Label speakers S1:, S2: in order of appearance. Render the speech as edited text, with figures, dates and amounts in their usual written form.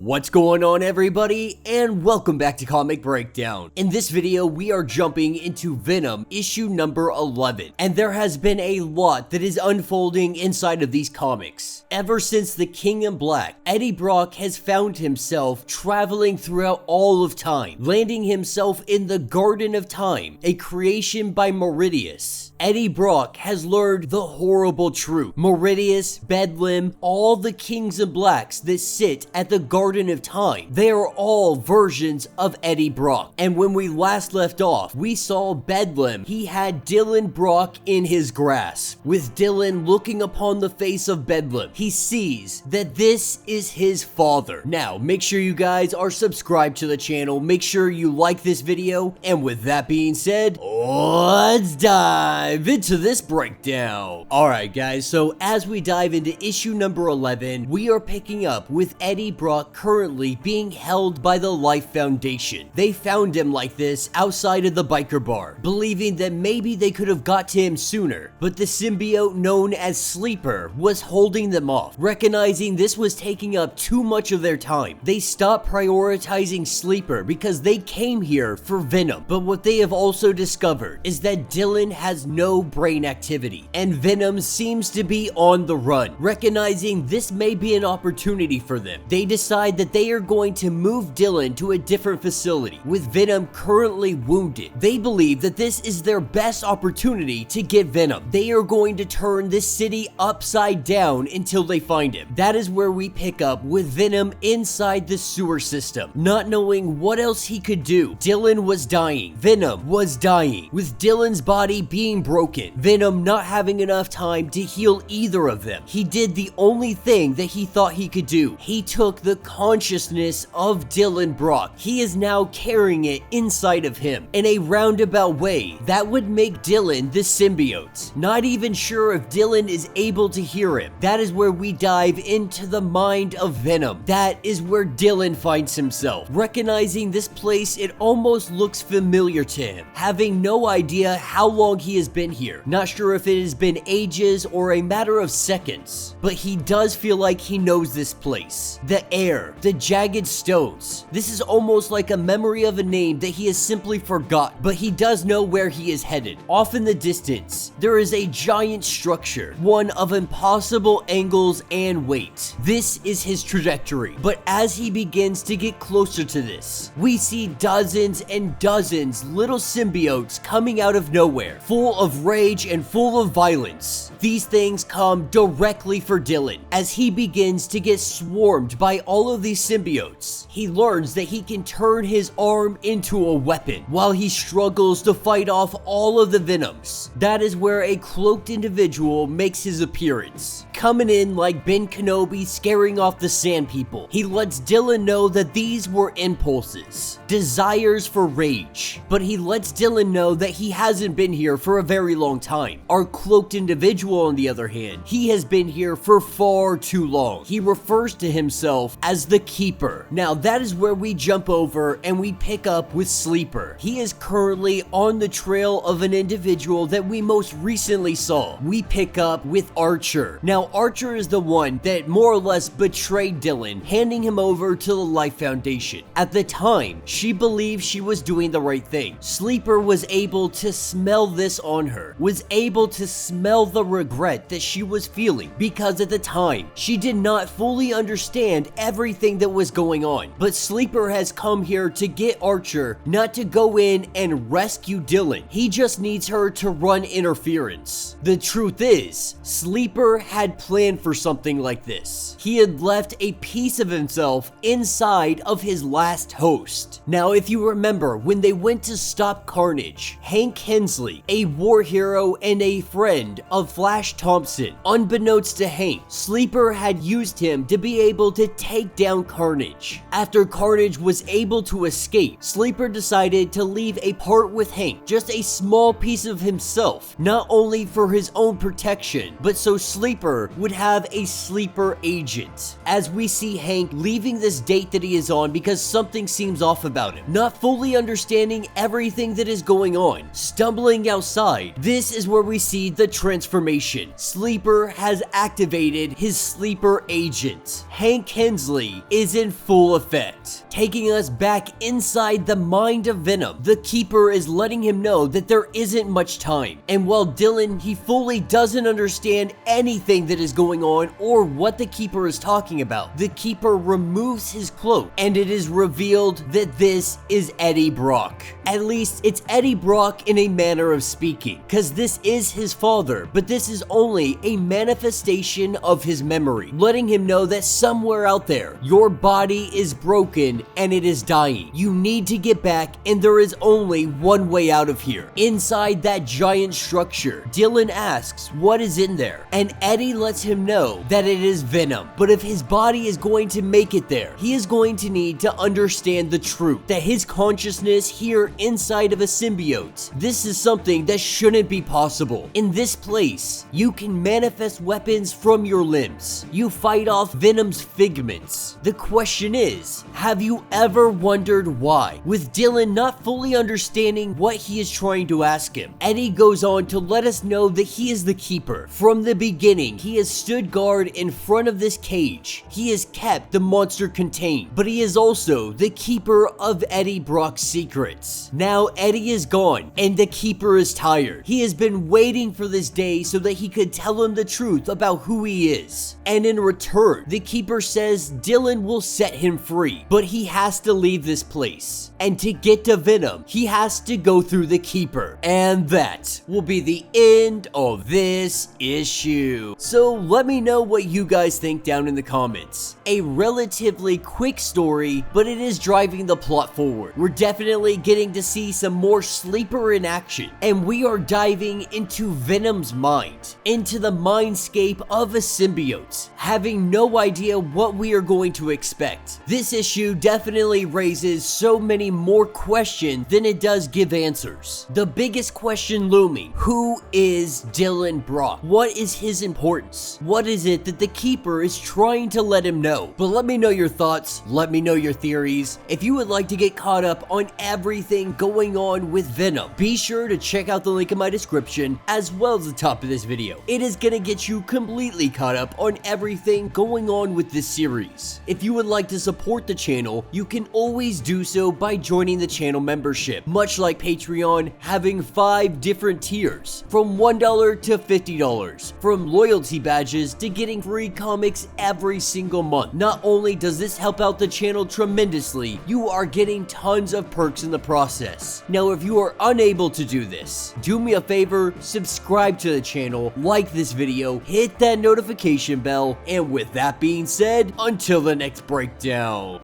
S1: What's going on, everybody, and welcome back to Comic Breakdown. In this video, we are jumping into Venom issue number 11, and there has been a lot that is unfolding inside of these comics. Ever since the King in Black, Eddie Brock has found himself traveling throughout all of time, landing himself in the Garden of Time, a creation by Meridius. Eddie Brock has learned the horrible truth. Meridius, BEDLAM, all the Kings in Blacks that sit at the Garden of Time, they are all versions of Eddie Brock. And when we last left off, we saw BEDLAM. He had Dylan Brock in his grasp. With Dylan looking upon the face of BEDLAM, he sees that this is his father. Now, make sure you guys are subscribed to the channel. Make sure you like this video. And with that being said, let's dive into this breakdown. Alright guys, so as we dive into issue number 11, we are picking up with Eddie Brock currently being held by the Life Foundation. They found him like this outside of the biker bar, believing that maybe they could have got to him sooner, but the symbiote known as Sleeper was holding them off. Recognizing this was taking up too much of their time, they stopped prioritizing Sleeper because they came here for Venom. But what they have also discovered is that Dylan has no brain activity, and Venom seems to be on the run. Recognizing this may be an opportunity for them, they decide that they are going to move Dylan to a different facility. With Venom currently wounded, they believe that this is their best opportunity to get Venom. They are going to turn this city upside down until they find him. That is where we pick up with Venom inside the sewer system, not knowing what else he could do. Dylan was dying. Venom was dying. With Dylan's body being broken, Venom not having enough time to heal either of them, he did the only thing that he thought he could do. He took the consciousness of Dylan Brock. He is now carrying it inside of him in a roundabout way that would make Dylan the symbiote. Not even sure if Dylan is able to hear him. That is where we dive into the mind of Venom. That is where Dylan finds himself. Recognizing this place, it almost looks familiar to him, having no idea how long he has been here. Not sure if it has been ages or a matter of seconds, but he does feel like he knows this place. The air, the jagged stones. This is almost like a memory of a name that he has simply forgot, but he does know where he is headed. Off in the distance, there is a giant structure, one of impossible angles and weight. This is his trajectory, but as he begins to get closer to this, we see dozens and dozens little symbiotes coming out of nowhere, full of rage and full of violence. These things come directly for Dylan. As he begins to get swarmed by all of these symbiotes, he learns that he can turn his arm into a weapon while he struggles to fight off all of the Venoms. That is where a cloaked individual makes his appearance, coming in like Ben Kenobi scaring off the Sand People. He lets Dylan know that these were impulses, desires for rage, but he lets Dylan know that he hasn't been here for a very long time. Our cloaked individual, on the other hand, he has been here for far too long. He refers to himself as the Keeper. Now that is where we jump over and we pick up with Sleeper. He is currently on the trail of an individual that we most recently saw. We pick up with Archer. Now Archer is the one that more or less betrayed Dylan, handing him over to the Life Foundation. At the time, she believed she was doing the right thing. Sleeper was able to smell this on her, was able to smell the regret that she was feeling, because at the time, she did not fully understand everything that was going on. But Sleeper has come here to get Archer, not to go in and rescue Dylan. He just needs her to run interference. The truth is, Sleeper had planned for something like this. He had left a piece of himself inside of his last host. Now, if you remember, when they went to stop Carnage, Hank Hensley, a war hero and a friend of Flash Thompson, unbeknownst to Hank, Sleeper had used him to be able to take down Carnage. After Carnage was able to escape, Sleeper decided to leave a part with Hank, just a small piece of himself, not only for his own protection, but so Sleeper would have a sleeper agent. As we see Hank leaving this date that he is on because something seems off about him, not fully understanding everything that is going on, stumbling outside, inside, this is where we see the transformation. Sleeper has activated his sleeper agent. Hank Hensley is in full effect, taking us back inside the mind of Venom. The Keeper is letting him know that there isn't much time, and while Dylan, he fully doesn't understand anything that is going on or what the Keeper is talking about, the Keeper removes his cloak, and it is revealed that this is Eddie Brock. At least it's Eddie Brock in a manner of speaking, cause this is his father, but this is only a manifestation of his memory, letting him know that somewhere out there, your body is broken and it is dying. You need to get back, and there is only one way out of here. Inside that giant structure, Dylan asks what is in there, and Eddie lets him know that it is Venom. But if his body is going to make it there, he is going to need to understand the truth, that his consciousness here inside of a symbiote, this is something that shouldn't be possible. In this place, you can manifest weapons from your limbs. You fight off Venom's figments. The question is, have you ever wondered why? With Dylan not fully understanding what he is trying to ask him, Eddie goes on to let us know that he is the Keeper. From the beginning, he has stood guard in front of this cage. He has kept the monster contained, but he is also the Keeper of Eddie Brock's secrets. Now Eddie is gone, and the Keeper is tired. He has been waiting for this day so that he could tell him the truth about who he is. And in return, the Keeper says Dylan will set him free, but he has to leave this place. And to get to Venom, he has to go through the Keeper. And that will be the end of this issue. So let me know what you guys think down in the comments. A relatively quick story, but it is driving the plot forward. We're definitely getting to see some more Sleeper in action, and we are diving into Venom's mind, into the mindscape of a symbiote, having no idea what we are going to expect. This issue definitely raises so many more questions than it does give answers. The biggest question looming: who is Dylan Brock? What is his importance? What is it that the Keeper is trying to let him know? But let me know your thoughts, let me know your theories. If you would like to get caught up on everything going on with Venom, be sure to check out the link in my description as well as the top of this video. It is gonna get you completely caught up on everything going on with this series. If you would like to support the channel, you can always do so by joining the channel membership, much like Patreon, having 5 different tiers from $1 to $50, from loyalty badges to getting free comics every single month. Not only does this help out the channel tremendously, you are getting tons of perks in the process. Now, if you are unable to do this, do me a favor, subscribe to the channel, like this video, hit that notification bell, and with that being said, until the next breakdown.